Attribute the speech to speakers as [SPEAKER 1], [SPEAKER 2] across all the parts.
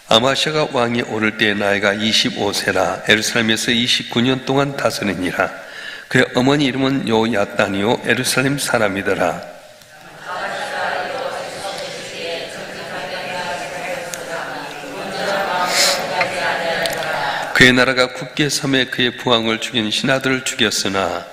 [SPEAKER 1] 아마시아가 왕이 오를 때 나이가 25세라 예루살렘에서 29년 동안 다스리니라. 그의 어머니 이름은 요야단이요 예루살렘 사람이더라. 그의 나라가 굳게 섬에 그의 부왕을 죽인 신하들을 죽였으나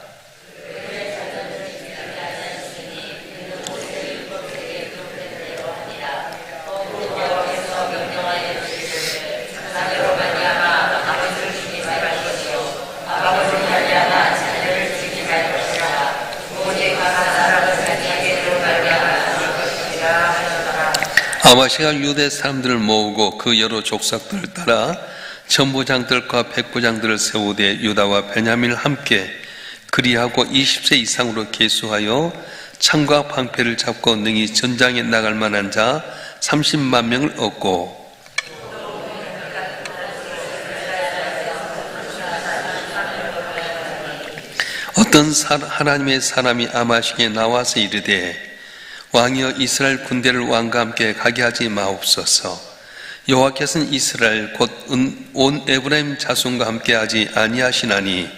[SPEAKER 1] 아마시아가 유대 사람들을 모으고 그 여러 족속들을 따라 천부장들과 백부장들을 세우되 유다와 베냐민을 함께 그리하고 20세 이상으로 계수하여 창과 방패를 잡고 능히 전장에 나갈 만한 자 30만 명을 얻고 어떤 하나님의 사람이 아마시아에 나와서 이르되 왕이여 이스라엘 군대를 왕과 함께 가게 하지 마옵소서. 여호와께서는 이스라엘 곧 온 에브라임 자손과 함께 하지 아니하시나니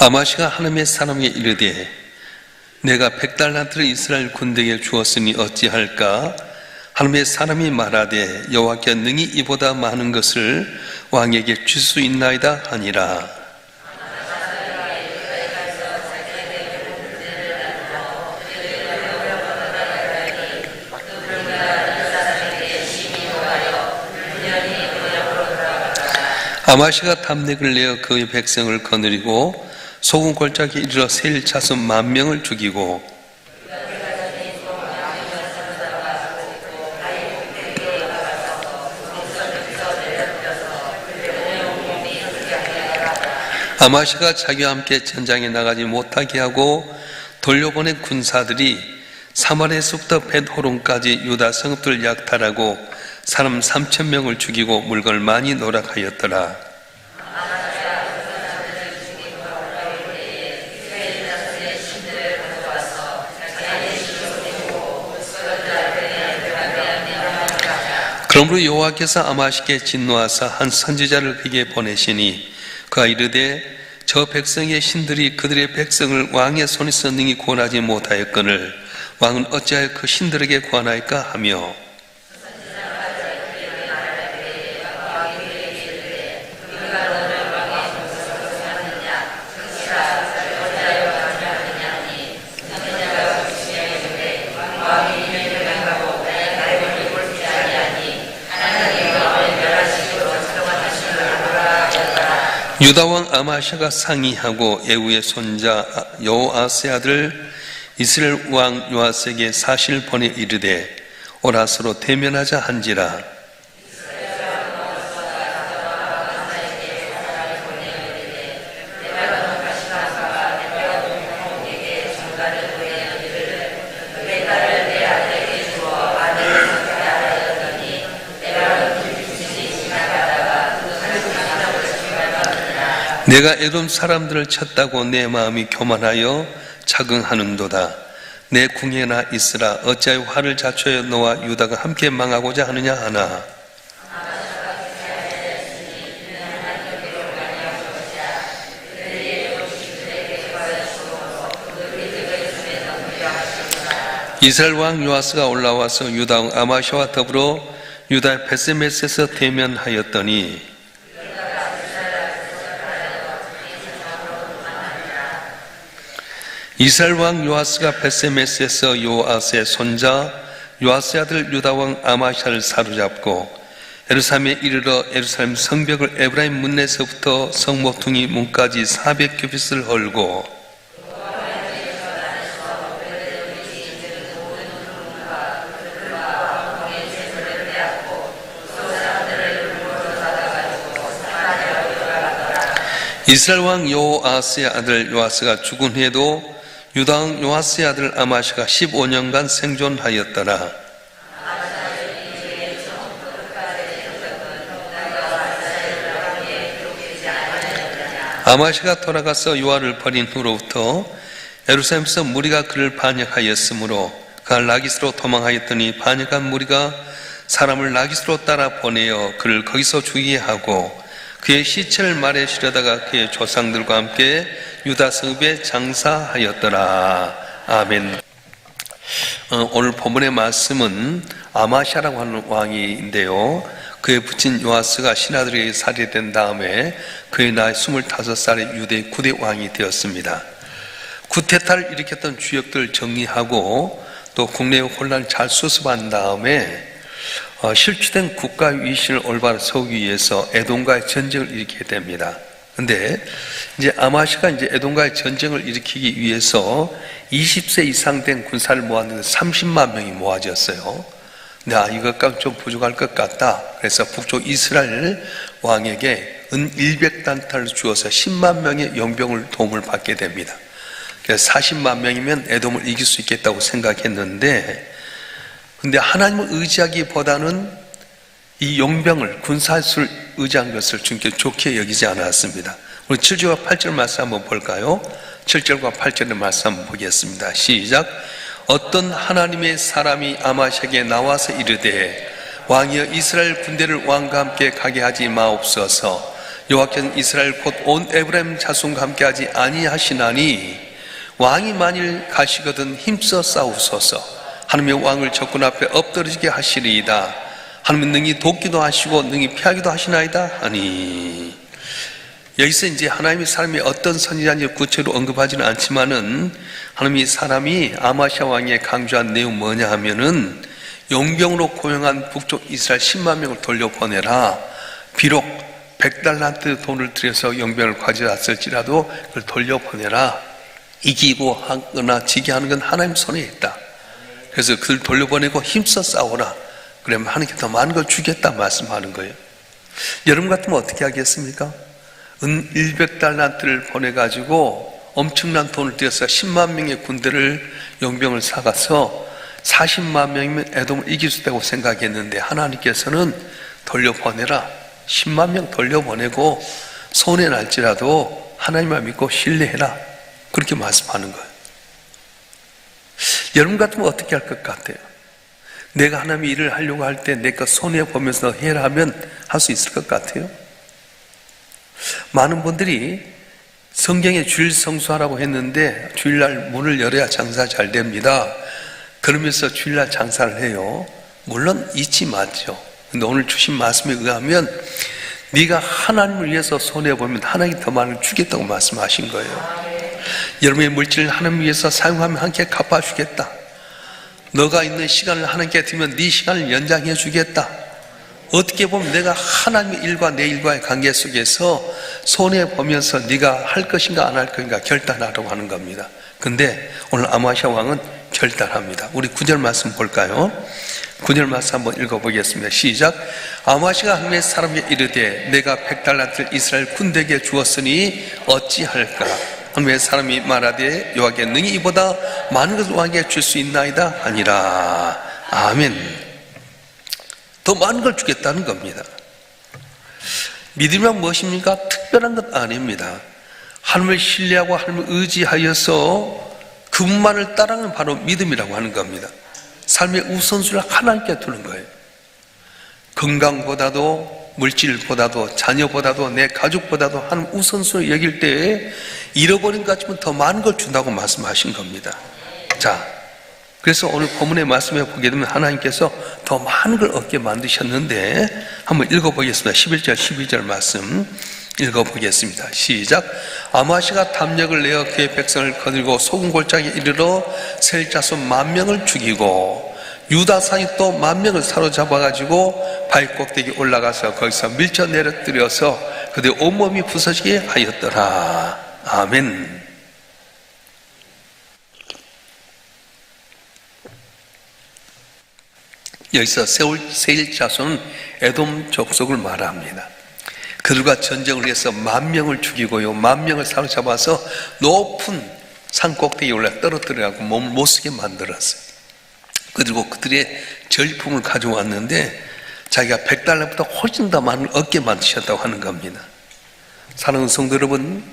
[SPEAKER 1] 아마시아가 하나님의 사람에게 이르되 내가 100달란트를 이스라엘 군대에게 주었으니 어찌할까? 하나님의 사람이 말하되 여호와께 능히 이보다 많은 것을 왕에게 줄 수 있나이다 하니라. 아마시아가 담력을 내어 그의 백성을 거느리고 소금 골짜기에 이르러 셀 자손 10,000명을 죽이고 아마시아가 자기와 함께 전장에 나가지 못하게 하고 돌려보낸 군사들이 사마리아에서부터 벳호론까지 유다 성읍들을 약탈하고 사람 3,000명을 죽이고 물건을 많이 노락하였더라. 그러므로 여호와께서 아마시아에게 진노하사 한 선지자를 그에게 보내시니 그가 이르되 저 백성의 신들이 그들의 백성을 왕의 손에서 능히 구원하지 못하였거늘 왕은 어찌하여 그 신들에게 구원하였까 하며 유다왕 아마시아가 상의하고 예후의 손자 여호아스의 아들 이스라엘 왕 요아스에게 사실을 보내 이르되 오라 서로 대면하자 한지라. 내가 에돔 사람들을 쳤다고 내 마음이 교만하여 자긍하는도다. 내 궁예나 있으라 어찌하여 화를 자초하여 너와 유다가 함께 망하고자 하느냐 하나. 이스라엘 왕 요아스가 올라와서 유다 왕 아마시아와 더불어 유다 베세메스에서 대면하였더니 이스라엘 왕 요아스가 베세메스에서 요아스의 손자 요아스의 아들 유다 왕 아마시아를 사로잡고 예루살렘에 이르러 예루살렘 성벽을 에브라임 문에서부터 성모퉁이 문까지 400규빗을 헐고 이스라엘 왕 요아스의 아들 요아스가 죽은 후에도 유다 왕 요아스의 아들 아마시아가 15년간 생존하였더라. 아마시가 돌아가서 요아를 버린 후로부터 예루살렘에서 무리가 그를 반역하였으므로 그가 라기스로 도망하였더니 반역한 무리가 사람을 라기스로 따라 보내어 그를 거기서 죽이게 하고 그의 시체를 말에 실어다가 그의 조상들과 함께 유다 성읍에 장사하였더라. 아멘. 오늘 본문의 말씀은 아마시아라고 하는 왕인데요, 그의 부친 요아스가 신하들에게 살해된 다음에 그의 나이 25살에 유대의 9대 왕이 되었습니다. 쿠데타를 일으켰던 주역들을 정리하고 또 국내의 혼란을 잘 수습한 다음에 실추된 국가 위신을 올바로 세우기 위해서 에돔과의 전쟁을 일으키게 됩니다. 근데 이제 아마시가 이제 에돔과의 전쟁을 일으키기 위해서 20세 이상 된 군사를 모았는데 30만 명이 모아졌어요. 근데 이것과 좀 부족할 것 같다. 그래서 북쪽 이스라엘 왕에게 은 100단타를 주어서 10만 명의 용병을 도움을 받게 됩니다. 그래서 40만 명이면 에돔을 이길 수 있겠다고 생각했는데, 근데 하나님을 의지하기보다는 이 용병을, 군사수를 의지한 것을 주님께 좋게 여기지 않았습니다. 우리 7절과 8절 말씀 한번 볼까요? 7절과 8절의 말씀 한번 보겠습니다. 시작. 어떤 하나님의 사람이 아마시에게 나와서 이르되 왕이여 이스라엘 군대를 왕과 함께 가게 하지 마옵소서. 여호와께서는 이스라엘 곧 온 에브라임 자손과 함께 하지 아니하시나니 왕이 만일 가시거든 힘써 싸우소서. 하나님의 왕을 적군 앞에 엎드러지게 하시리이다. 하나님은 능히 돕기도 하시고 능히 피하기도 하시나이다 하니. 여기서 이제 하나님의 사람이 어떤 선지자인지 구체로 언급하지는 않지만은 하나님의 사람이 아마시아 왕에 강조한 내용 뭐냐 하면은 용병으로 고용한 북쪽 이스라엘 10만 명을 돌려보내라. 비록 100달란트 돈을 들여서 용병을 가져왔을지라도 그걸 돌려보내라. 이기고 하거나 지게 하는 건 하나님 손에 있다. 그래서 그들 돌려보내고 힘써 싸워라. 그러면 하나님께 더 많은 걸 주겠다 말씀하는 거예요. 여러분 같으면 어떻게 하겠습니까? 은 100달란트를 보내가지고 엄청난 돈을 들여서 10만 명의 군대를 용병을 사가서 40만 명이면 에돔을 이길 수 있다고 생각했는데 하나님께서는 돌려보내라. 10만 명 돌려보내고 손해 날지라도 하나님만 믿고 신뢰해라. 그렇게 말씀하는 거예요. 여러분 같으면 어떻게 할 것 같아요? 내가 하나님의 일을 하려고 할 때 내 것 손해보면서 해라 하면 할 수 있을 것 같아요? 많은 분들이 성경에 주일 성수하라고 했는데 주일날 문을 열어야 장사 잘 됩니다. 그러면서 주일날 장사를 해요. 물론 이치 맞죠. 근데 오늘 주신 말씀에 의하면 네가 하나님을 위해서 손해보면 하나님이 더 많은 걸 주겠다고 말씀하신 거예요. 여러분의 물질을 하나님 위해서 사용하면 하나님께 갚아주겠다. 너가 있는 시간을 하나님께 드리면 네 시간을 연장해 주겠다. 어떻게 보면 내가 하나님의 일과 내 일과의 관계 속에서 손해보면서 네가 할 것인가 안 할 것인가 결단하라고 하는 겁니다. 근데 오늘 아마시아 왕은 결단합니다. 우리 9절 말씀 볼까요? 9절 말씀 한번 읽어보겠습니다. 시작. 아마시가 하나님의 사람에게 이르되 내가 100달란트를 이스라엘 군대에게 주었으니 어찌할까? 하나님의 사람이 말하되 여호와께 능히 이보다 많은 것을 왕에게 줄 수 있나이다 아니라. 아멘. 더 많은 걸 주겠다는 겁니다. 믿음이란 무엇입니까? 특별한 것 아닙니다. 하나님을 신뢰하고 하나님을 의지하여서 그분만을 따르는 바로 믿음이라고 하는 겁니다. 삶의 우선순위를 하나님께 두는 거예요. 건강보다도 물질보다도 자녀보다도 내 가족보다도 하나님 우선순위를 여길 때에 잃어버린 것 같지만 더 많은 걸 준다고 말씀하신 겁니다. 자, 그래서 오늘 본문의 말씀에 보게 되면 하나님께서 더 많은 걸 얻게 만드셨는데 한번 읽어보겠습니다. 11절 12절 말씀 읽어보겠습니다. 시작. 아마시가 담력을 내어 그의 백성을 거들고 소금 골짜기에 이르러 셀 자손 10,000명을 죽이고 유다산이 또 10,000명을 사로잡아가지고 바위 꼭대기 올라가서 거기서 밀쳐 내려뜨려서 그들의 온몸이 부서지게 하였더라. 아멘. 여기서 세일 자손은 에돔 족속을 말합니다. 그들과 전쟁을 해서 10,000명을 죽이고요 10,000명을 사로잡아서 높은 산 꼭대기에 올라 떨어뜨려갖고 몸을 못쓰게 만들었어요. 그리고 그들의 절품을 가져왔는데 자기가 100달러보다 훨씬 더 많은 얻게 만드셨다고 하는 겁니다. 사랑하는 성도 여러분,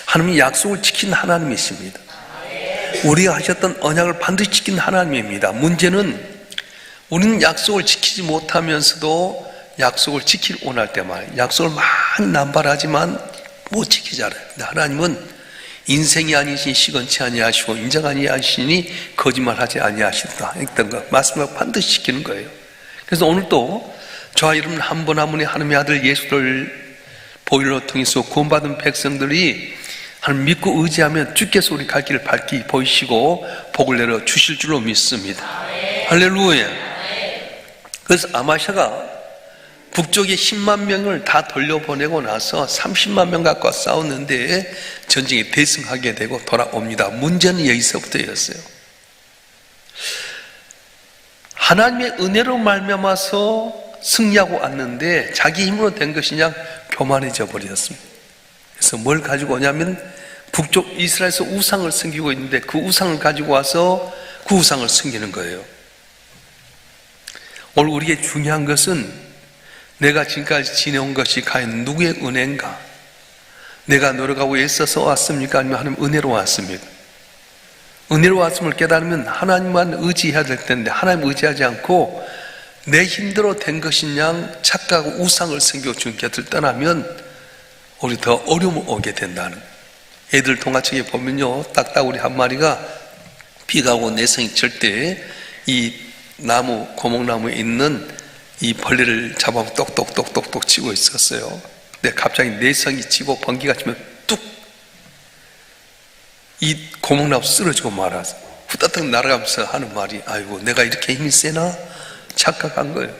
[SPEAKER 1] 하나님이 약속을 지킨 하나님이십니다. 우리가 하셨던 언약을 반드시 지킨 하나님입니다. 문제는 우리는 약속을 지키지 못하면서도 약속을 지키길 원할 때만 약속을 많이 남발하지만 못 지키잖아요. 근데 하나님은 인생이 아니신 시건치 아니하시고 인정 아니하시니 거짓말하지 아니하시다 했던 것 말씀을 반드시 지키는 거예요. 그래서 오늘도 저와 여러분 한 분 한 분이 하나님의 아들 예수를 보혈로 통해서 구원받은 백성들이 하나님 믿고 의지하면 주께서 우리 갈 길을 밝히 보이시고 복을 내려 주실 줄로 믿습니다. 할렐루야. 그래서 아마샤가 북쪽에 10만 명을 다 돌려보내고 나서 30만 명 갖고 싸웠는데 전쟁에 대승하게 되고 돌아옵니다. 문제는 여기서부터였어요. 하나님의 은혜로 말미암아서 승리하고 왔는데 자기 힘으로 된 것이냐 교만해져 버렸습니다. 그래서 뭘 가지고 오냐면 북쪽 이스라엘에서 우상을 섬기고 있는데 그 우상을 가지고 와서 그 우상을 섬기는 거예요. 오늘 우리에게 중요한 것은 내가 지금까지 지내온 것이 과연 누구의 은혜인가? 내가 노력하고 애써서 왔습니까? 아니면 하나님 은혜로 왔습니까? 은혜로 왔음을 깨달으면 하나님만 의지해야 될 텐데 하나님 의지하지 않고 내 힘대로 된 것이냐 착각하고 우상을 섬기고 주님 곁을 떠나면 우리 더 어려움을 오게 된다는. 애들 동화책에 보면요, 딱따구리 한 마리가 비가 오고 내성이 칠 때 이 나무, 고목나무에 있는 이 벌레를 잡아서 똑똑똑똑똑 치고 있었어요. 근데 갑자기 내성이 치고 번개가 치면 뚝! 이 고목나무 쓰러지고 말아서 후다닥 날아가면서 하는 말이 아이고 내가 이렇게 힘이 세나? 착각한 거예요.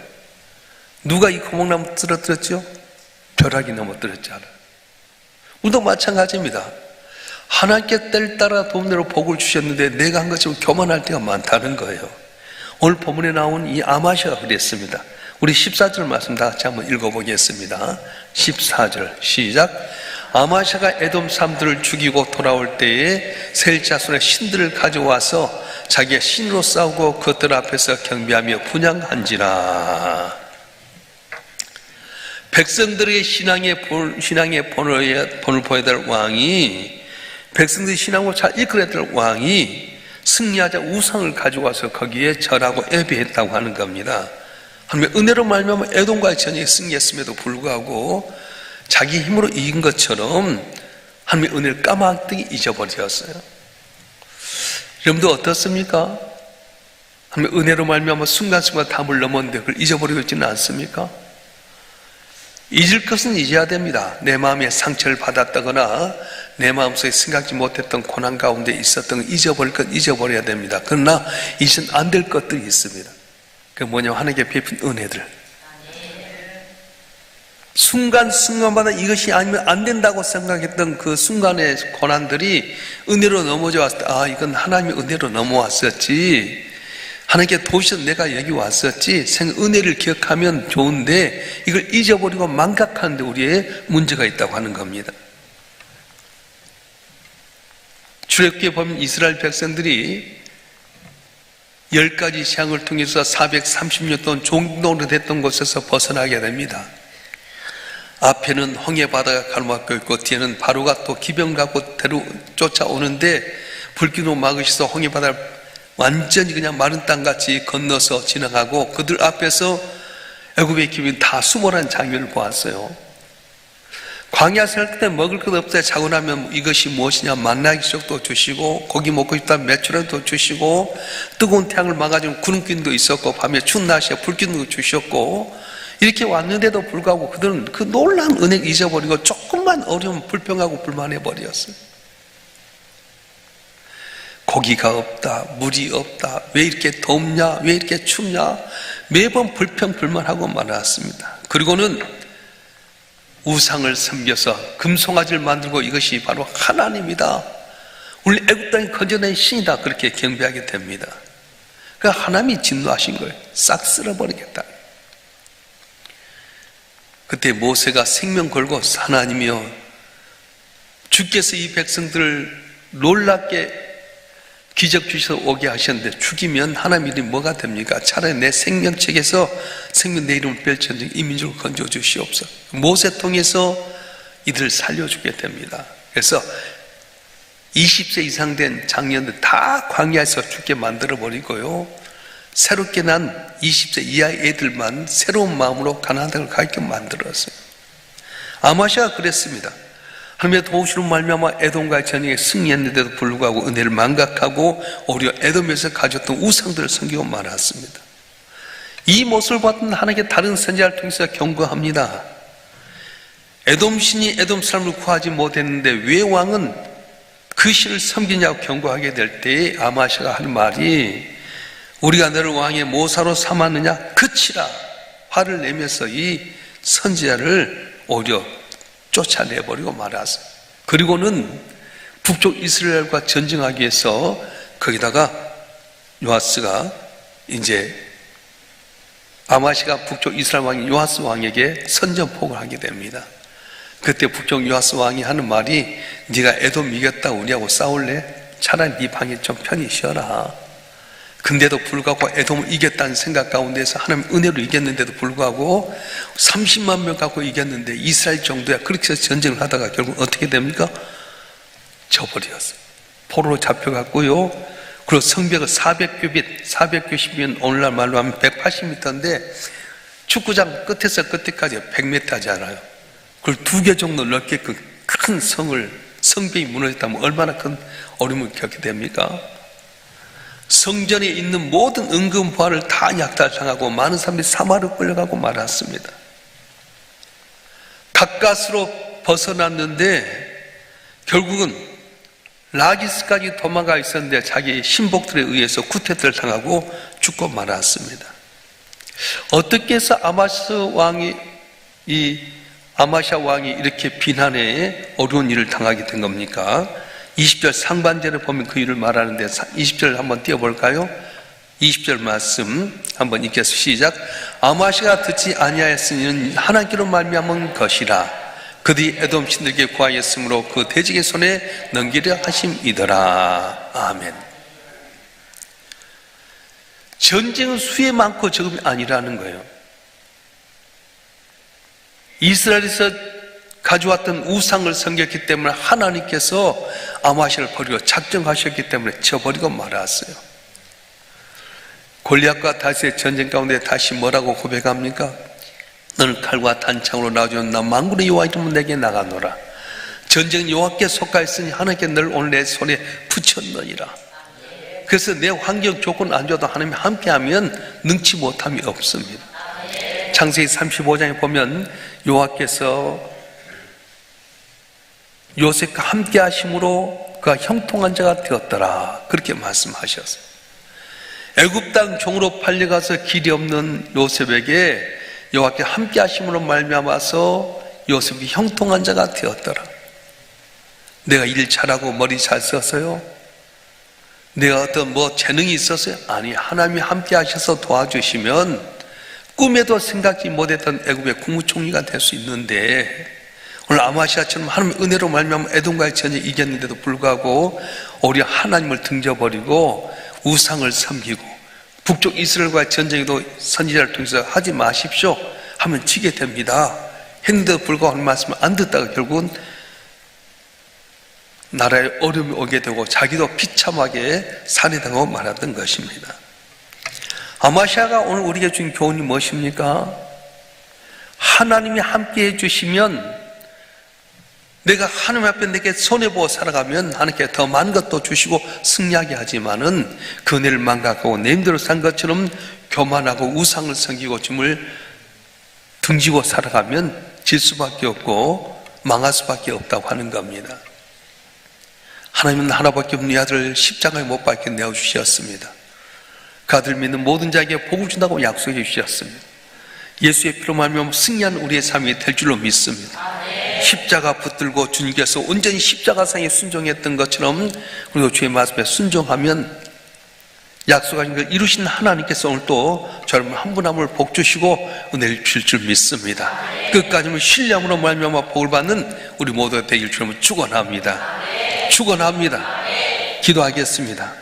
[SPEAKER 1] 누가 이 고목나무 쓰러뜨렸죠? 벼락이 넘어뜨렸잖아요. 우리도 마찬가지입니다. 하나님께 때를 따라 도움대로 복을 주셨는데 내가 한 것처럼 교만할 때가 많다는 거예요. 오늘 본문에 나온 이 아마샤가 그랬습니다. 우리 14절 말씀 다 같이 한번 읽어보겠습니다. 14절 시작. 아마샤가 에돔 사람들을 죽이고 돌아올 때에 셀 자손의 신들을 가져와서 자기가 신으로 싸우고 그것들 앞에서 경배하며 분향한지라. 백성들의 신앙의 본을 보여야 될 왕이, 백성들의 신앙을 잘 이끌어야 될 왕이 승리하자 우상을 가져와서 거기에 절하고 예배했다고 하는 겁니다. 하나님의 은혜로 말미암아 에돔과의 전쟁에 승리했음에도 불구하고 자기 힘으로 이긴 것처럼 하나님의 은혜를 까마득히 잊어버렸어요. 여러분도 어떻습니까? 하나님의 은혜로 말미암아 순간순간 담을 넘었는데 그걸 잊어버리고 있지는 않습니까? 잊을 것은 잊어야 됩니다. 내 마음에 상처를 받았다거나 내 마음속에 생각지 못했던 고난 가운데 있었던 걸 잊어버릴 것 잊어버려야 됩니다. 그러나 이젠 안 될 것들이 있습니다. 그게 뭐냐면 하나님께 베푼 은혜들. 순간순간마다 이것이 아니면 안 된다고 생각했던 그 순간의 고난들이 은혜로 넘어져 왔을 때 아 이건 하나님의 은혜로 넘어왔었지, 하나님께 도우셔서 내가 여기 왔었지, 은혜를 기억하면 좋은데 이걸 잊어버리고 망각하는데 우리의 문제가 있다고 하는 겁니다. 출애굽기에 보면 이스라엘 백성들이 10가지 재앙을 통해서 430년 동안 종노릇했던 곳에서 벗어나게 됩니다. 앞에는 홍해바다가 가로막혀 있고 뒤에는 바로가 또 기병 갖고 쫓아오는데 불기로 막으셔서 홍해바다를 완전히 그냥 마른 땅같이 건너서 지나가고 그들 앞에서 애굽의 기병이 다 수몰한 장면을 보았어요. 광야 살 때 먹을 것 없다 자고 나면 이것이 무엇이냐, 만나기적도 주시고 고기 먹고 싶다 메추라기도 주시고 뜨거운 태양을 막아주는 구름기도 있었고 밤에 추운 날씨에 불기도 주셨고 이렇게 왔는데도 불구하고 그들은 그 놀라운 은혜를 잊어버리고 조금만 어려움 불평하고 불만해버렸어요. 고기가 없다, 물이 없다, 왜 이렇게 덥냐, 왜 이렇게 춥냐, 매번 불평불만하고 말았습니다. 그리고는 우상을 섬겨서 금송아지를 만들고 이것이 바로 하나님이다, 우리 애굽 땅에 건져낸 신이다, 그렇게 경배하게 됩니다. 그러니까 하나님이 진노하신 거예요. 싹 쓸어버리겠다. 그때 모세가 생명 걸고 하나님이여 주께서 이 백성들을 놀랍게 기적 주셔서 오게 하셨는데 죽이면 하나님 이름이 뭐가 됩니까? 차라리 내 생명책에서 생명 내 이름을 펼쳤는데 이 민족을 건져 주시옵소서. 모세 통해서 이들을 살려주게 됩니다. 그래서 20세 이상 된 장년들 다 광야에서 죽게 만들어버리고요, 새롭게 난 20세 이하 애들만 새로운 마음으로 가나안 땅을 가게 만들었어요. 아마시아가 그랬습니다. 하나님의 도우시로 말미암아 에돔과의 전쟁에 승리했는데도 불구하고 은혜를 망각하고 오히려 에돔에서 가졌던 우상들을 섬기고 말았습니다. 이 모습을 봤던 하나님께 다른 선지자를 통해서 경고합니다. 에돔 신이 에돔 사람을 구하지 못했는데 왜 왕은 그 신을 섬기냐고 경고하게 될 때에 아마시아가 하는 말이, 우리가 너를 왕의 모사로 삼았느냐, 그치라, 화를 내면서 이 선지자를 오히려 쫓아내버리고 말았어요. 그리고는 북쪽 이스라엘과 전쟁하기 위해서 거기다가 요아스가 이제 아마시아가 북쪽 이스라엘 왕인 요아스 왕에게 선전포고를 하게 됩니다. 그때 북쪽 요아스 왕이 하는 말이, 네가 에돔 이겼다 우리하고 싸울래? 차라리 네 방에 좀 편히 쉬어라. 근데도 불구하고 에돔을 이겼다는 생각 가운데서 하나님 은혜로 이겼는데도 불구하고 30만 명 갖고 이겼는데 이스라엘 정도야. 그렇게 해서 전쟁을 하다가 결국 어떻게 됩니까? 져버렸어요. 포로로 잡혀갔고요. 그리고 성벽을 400규빗이면 오늘날 말로 하면 180m인데 축구장 끝에서 끝에까지 100m잖아요. 그걸 2개 정도 넓게끔 큰 성벽이 무너졌다면 얼마나 큰 어려움을 겪게 됩니까? 성전에 있는 모든 은금부화를 다 약탈당하고 많은 사람들이 사마리아로 끌려가고 말았습니다. 가까스로 벗어났는데 결국은 라기스까지 도망가 있었는데 자기 신복들에 의해서 쿠데타를 당하고 죽고 말았습니다. 어떻게 해서 아마시아 왕이 이렇게 비난에 어려운 일을 당하게 된 겁니까? 20절 상반절에 보면 그 일을 말하는데 20절 한번 띄워볼까요? 20절 말씀 한번 읽겠습니다. 시작. 아마시아가 듣지 아니하였으니 하나님께로 말미암은 것이라. 그들이 에돔 신들에게 구하였으므로 그 대적의 손에 넘기려 하심이더라. 아멘. 전쟁은 수에 많고 적음이 아니라는 거예요. 이스라엘에서 가져왔던 우상을 섬겼기 때문에 하나님께서 아마시아를 버리고 작정하셨기 때문에 쳐버리고 말았어요. 골리앗과 다윗의 전쟁 가운데 다시 뭐라고 고백합니까? 너는 칼과 단창으로 나와주면 나 만군의 여호와 이름으로 내게 나가노라. 전쟁 여호와께 속하였으니 하나님께 늘 오늘 내 손에 붙였느니라. 그래서 내 환경 조건 안 좋아도 하나님이 함께하면 능치 못함이 없습니다. 창세기 35장에 보면 여호와께서 요셉과 함께 하심으로 그가 형통한 자가 되었더라, 그렇게 말씀하셨어요. 애굽 땅 종으로 팔려가서 길이 없는 요셉에게 여호와께 함께 하심으로 말미암아서 요셉이 형통한 자가 되었더라. 내가 일 잘하고 머리 잘 써서요? 내가 어떤 재능이 있었어요? 아니, 하나님이 함께 하셔서 도와주시면 꿈에도 생각지 못했던 애굽의 국무총리가 될 수 있는데, 오늘 아마시아처럼 하나님의 은혜로 말미암아 에돔과의 전쟁에 이겼는데도 불구하고 오히려 하나님을 등져버리고 우상을 섬기고 북쪽 이스라엘과의 전쟁에도 선지자를 통해서 하지 마십시오 하면 지게 됩니다. 했는데도 불구하고 하는 말씀을 안 듣다가 결국은 나라에 어려움이 오게 되고 자기도 비참하게 살해당하고 말았던 것입니다. 아마시아가 오늘 우리에게 준 교훈이 무엇입니까? 하나님이 함께 해주시면, 내가 하나님 앞에 내게 손해보고 살아가면 하나님께 더 많은 것도 주시고 승리하게 하지만은 그 은혜를 망각하고 내 힘대로 산 것처럼 교만하고 우상을 섬기고 짐을 등지고 살아가면 질 수밖에 없고 망할 수밖에 없다고 하는 겁니다. 하나님은 하나밖에 없는 이 아들을 십자가에 못 박혀 내어주셨습니다. 그 아들 믿는 모든 자에게 복을 준다고 약속해 주셨습니다. 예수의 피로 말미암아 승리한 우리의 삶이 될 줄로 믿습니다. 십자가 붙들고 주님께서 온전히 십자가상에 순종했던 것처럼 우리도 주의 말씀에 순종하면 약속하신 걸 이루신 하나님께서 오늘 또 저를 한 분 한 분을 복 주시고 은혜를 줄 줄 믿습니다. 끝까지 신령으로 말미암아 복을 받는 우리 모두가 되길 주님을 축원합니다. 축원합니다. 기도하겠습니다.